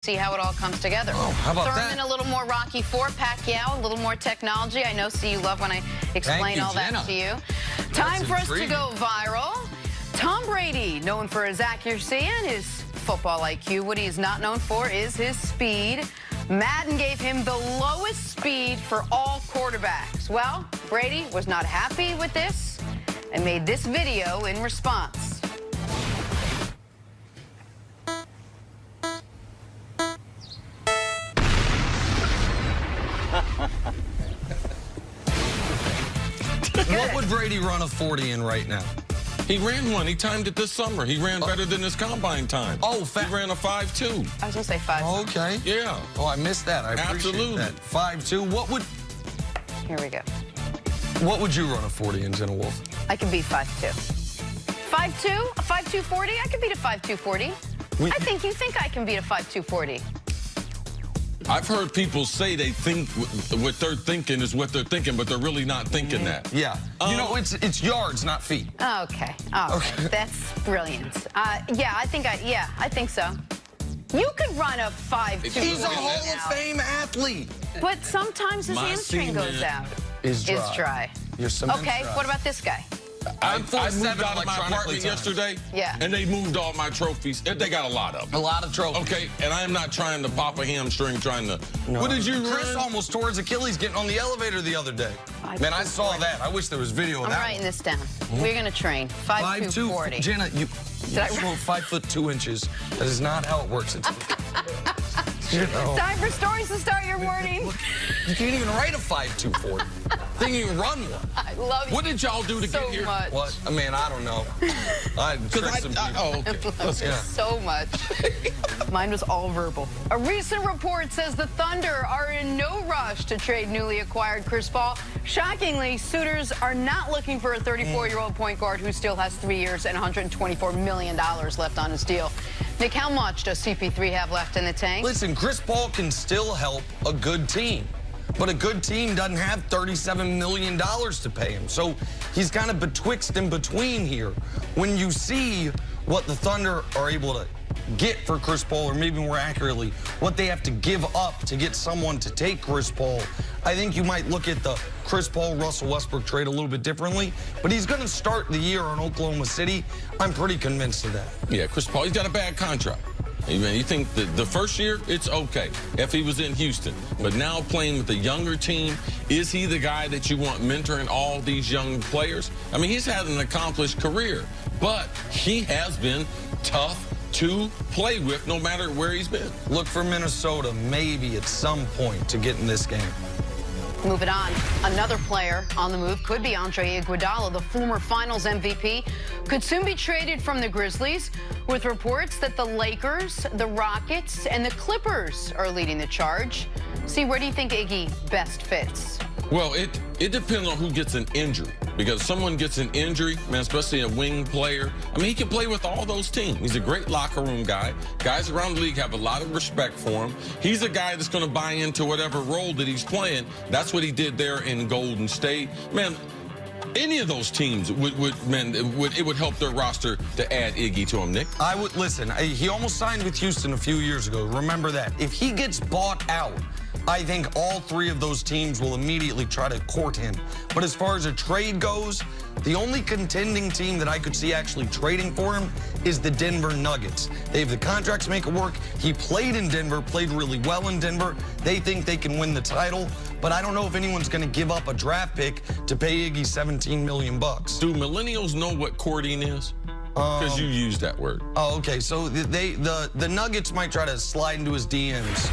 See how it all comes together. Oh, how about Thurman, that? A little more Rocky IV, Pacquiao, a little more technology. I know, see, you love when I explain all that to you. Time for us to go viral. Tom Brady, known for his accuracy and his football IQ. What he is not known for is his speed. Madden gave him the lowest speed for all quarterbacks. Well, Brady was not happy with this and made this video in response. What would Brady run a 40 in right now? He ran one. He timed it this summer. He ran better than his combine time. Oh, he ran a 5.2. I was going to say 5. Oh, okay. Yeah. Oh, I missed that. I appreciate that. 5.2. What would... Here we go. What would you run a 40 in, Jenna Wolf? I could beat 5.2. 5.2? A 5.2 40? I could beat a 5.2 40. I think you think I can beat a 5.2 40. I've heard people say they think what they're thinking is what they're thinking, but they're really not thinking that. Yeah. You know, it's yards, not feet. Okay. All right. That's brilliant. Yeah, I think so. You could run a 5.2. He's a Hall of Fame athlete. But sometimes his hamstring goes out. Is dry. Your cement's okay, dry. what about this guy? I moved out of my apartment yesterday, yeah, and they moved all my trophies. They got a lot of them. A lot of trophies. Okay, and I am not trying to pop a hamstring, No. What did you Chris run? almost tore his Achilles getting on the elevator the other day. Man, I saw that. I wish there was video of that. I'm writing this down. We're going to train. 5.2 40. Jenna, you wrote 5 foot 2 inches. That is not how it works. You know. Time for stories to start your morning. You can't even write a 5.2 40. They can even run one. I love you. What did y'all do to so get here? Much. What? I mean, I don't know. I tricked some people. Oh, okay. So much. Mine was all verbal. A recent report says the Thunder are in no rush to trade newly acquired Chris Paul. Shockingly, suitors are not looking for a 34-year-old point guard who still has 3 years and $124 million left on his deal. Nick, how much does CP3 have left in the tank? Listen, Chris Paul can still help a good team. But a good team doesn't have $37 million to pay him. So he's kind of betwixt and between here. When you see what the Thunder are able to get for Chris Paul, or maybe more accurately, what they have to give up to get someone to take Chris Paul, I think you might look at the Chris Paul-Russell Westbrook trade a little bit differently. But he's going to start the year in Oklahoma City. I'm pretty convinced of that. Yeah, Chris Paul, he's got a bad contract. You think that the first year, it's okay if he was in Houston. But now playing with a younger team, is he the guy that you want mentoring all these young players? I mean, he's had an accomplished career, but he has been tough to play with no matter where he's been. Look for Minnesota maybe at some point to get in this game. Moving on, another player on the move could be Andre Iguodala, the former Finals MVP, could soon be traded from the Grizzlies, with reports that the Lakers, the Rockets, and the Clippers are leading the charge. See, where do you think Iggy best fits? Well, it depends on who gets an injury. Because if someone gets an injury, man, especially a wing player, I mean, he can play with all those teams. He's a great locker room guy. Guys around the league have a lot of respect for him. He's a guy that's going to buy into whatever role that he's playing. That's what he did there in Golden State. Man, any of those teams it would help their roster to add Iggy to him, Nick. I would listen. He almost signed with Houston a few years ago. Remember that. If he gets bought out, I think all three of those teams will immediately try to court him. But as far as a trade goes, the only contending team that I could see actually trading for him is the Denver Nuggets. They have the contracts to make it work. He played in Denver, played really well in Denver. They think they can win the title, but I don't know if anyone's going to give up a draft pick to pay Iggy $17 million. Do millennials know what courting is? Because you used that word. Oh, okay. So the Nuggets might try to slide into his DMs.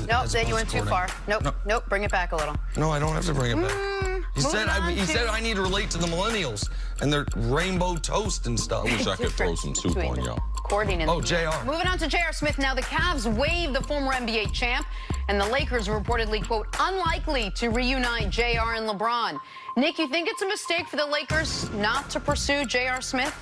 Nope, then you went too far. Nope, bring it back a little. No, I don't have to bring it back. He said I need to relate to the millennials and their rainbow toast and stuff. I wish I could throw some soup on y'all. Courting and JR. Moving on to J.R. Smith. Now, the Cavs waived the former NBA champ, and the Lakers are reportedly, quote, unlikely to reunite J.R. and LeBron. Nick, you think it's a mistake for the Lakers not to pursue J.R. Smith?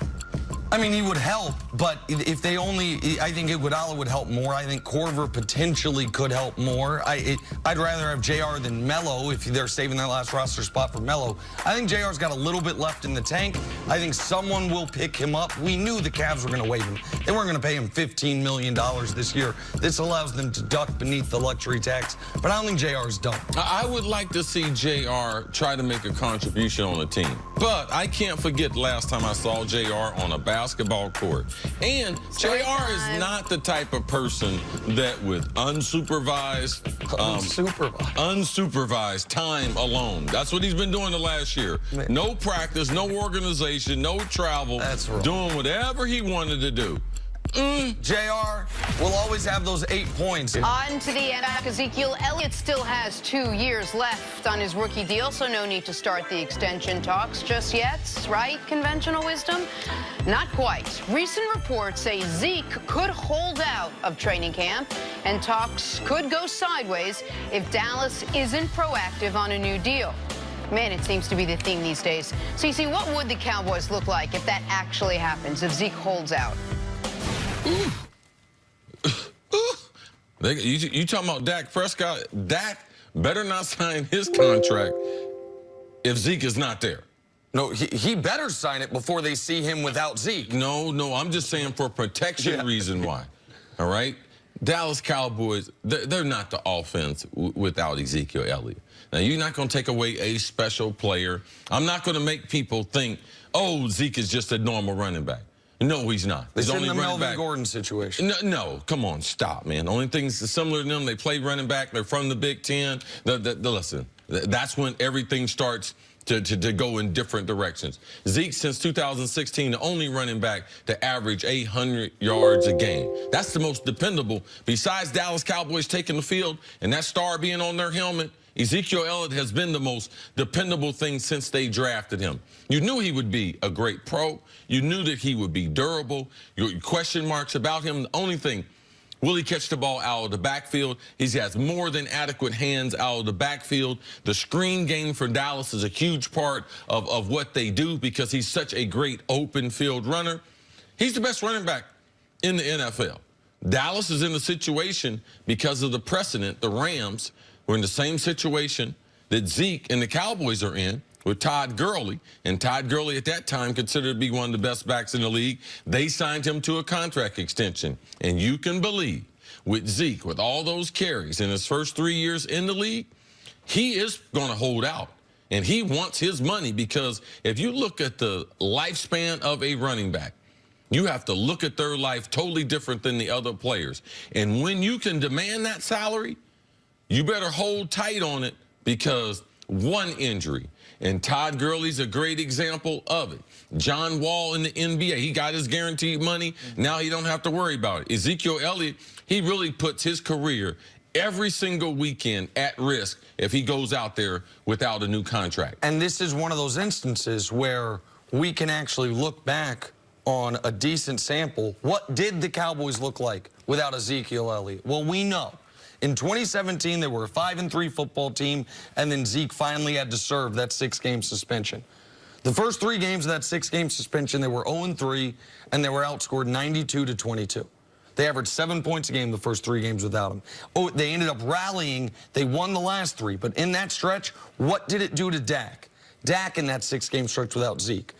I mean, he would help, but if they only, I think Iguodala would help more. I think Korver potentially could help more. I'd rather have JR than Melo if they're saving that last roster spot for Melo. I think JR's got a little bit left in the tank. I think someone will pick him up. We knew the Cavs were going to waive him. They weren't going to pay him $15 million this year. This allows them to duck beneath the luxury tax, but I don't think JR's done. I would like to see JR try to make a contribution on the team, but I can't forget last time I saw JR on a basketball court. And JR is not the type of person that with unsupervised time alone. That's what he's been doing the last year. No practice, no organization, no travel. That's right. Doing whatever he wanted to do. JR will always have those 8 points. On to the end. Ezekiel Elliott still has 2 years left on his rookie deal, so no need to start the extension talks just yet, right? Conventional wisdom? Not quite. Recent reports say Zeke could hold out of training camp, and talks could go sideways if Dallas isn't proactive on a new deal. Man, it seems to be the theme these days. CeCe, what would the Cowboys look like if that actually happens, if Zeke holds out? You talking about Dak Prescott? Dak better not sign his contract if Zeke is not there. No, he better sign it before they see him without Zeke. No, I'm just saying for protection reason why. All right? Dallas Cowboys, they're not the offense without Ezekiel Elliott. Now, you're not going to take away a special player. I'm not going to make people think, oh, Zeke is just a normal running back. No, he's not. It's only the Melvin Gordon situation. No, come on, stop, man. The only things similar to them, they play running back. They're from the Big Ten. Listen, that's when everything starts to go in different directions. Zeke, since 2016, the only running back to average 800 yards a game. That's the most dependable. Besides Dallas Cowboys taking the field and that star being on their helmet, Ezekiel Elliott has been the most dependable thing since they drafted him. You knew he would be a great pro. You knew that he would be durable. Your question marks about him. The only thing, will he catch the ball out of the backfield? He has more than adequate hands out of the backfield. The screen game for Dallas is a huge part of what they do because he's such a great open field runner. He's the best running back in the NFL. Dallas is in the situation because of the precedent. The Rams were in the same situation that Zeke and the Cowboys are in with Todd Gurley. And Todd Gurley at that time considered to be one of the best backs in the league. They signed him to a contract extension. And you can believe with Zeke, with all those carries in his first 3 years in the league, he is going to hold out. And he wants his money because if you look at the lifespan of a running back, you have to look at their life totally different than the other players. And when you can demand that salary, you better hold tight on it because one injury, and Todd Gurley's a great example of it. John Wall in the NBA, he got his guaranteed money. Now he don't have to worry about it. Ezekiel Elliott, he really puts his career every single weekend at risk if he goes out there without a new contract. And this is one of those instances where we can actually look back on a decent sample. What did the Cowboys look like without Ezekiel Elliott? Well, we know. In 2017, they were a 5-3 football team, and then Zeke finally had to serve that 6-game suspension. The first 3 games of that 6-game suspension, they were 0-3, and they were outscored 92-22. They averaged 7 points a game the first 3 games without him. Oh, they ended up rallying. They won the last 3, but in that stretch, what did it do to Dak? Dak in that 6-game stretch without Zeke,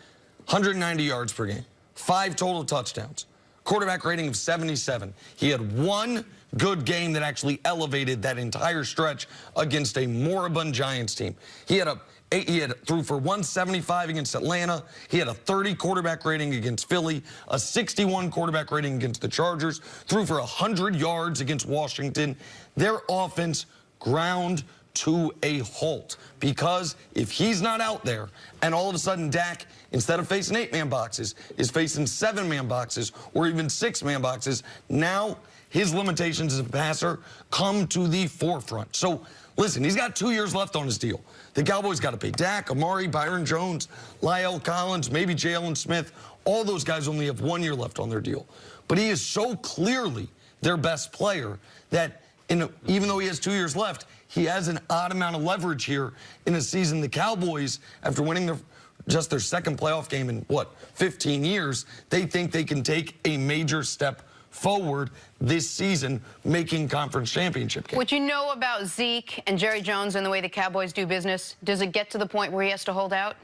190 yards per game, 5 total touchdowns, quarterback rating of 77. He had 1 good game that actually elevated that entire stretch against a moribund Giants team. He threw for 175 against Atlanta. He had a 30 quarterback rating against Philly, a 61 quarterback rating against the Chargers, threw for 100 yards against Washington. Their offense ground to a halt because if he's not out there and all of a sudden Dak, instead of facing 8-man boxes, is facing 7-man boxes or even 6-man boxes, now his limitations as a passer come to the forefront. So, listen, he's got 2 years left on his deal. The Cowboys got to pay Dak, Amari, Byron Jones, Lyle Collins, maybe Jalen Smith. All those guys only have 1 year left on their deal. But he is so clearly their best player that even though he has 2 years left, he has an odd amount of leverage here in a season. The Cowboys, after winning just their second playoff game in, 15 years. They think they can take a major step forward this season, making conference championship games. What you know about Zeke and Jerry Jones and the way the Cowboys do business, does it get to the point where he has to hold out?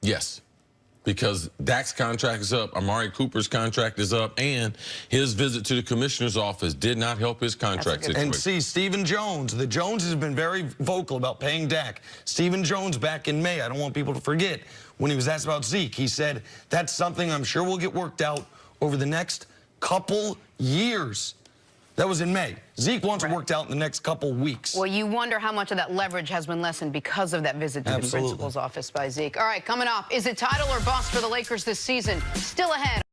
Yes. Because Dak's contract is up, Amari Cooper's contract is up, and his visit to the commissioner's office did not help his contract situation. And see, Stephen Jones, the Joneses have been very vocal about paying Dak. Stephen Jones back in May, I don't want people to forget, when he was asked about Zeke, he said, that's something I'm sure will get worked out over the next couple years. That was in May. Zeke wants it worked out in the next couple weeks. Well, you wonder how much of that leverage has been lessened because of that visit to the principal's office by Zeke. All right, coming up, is it title or bust for the Lakers this season? Still ahead.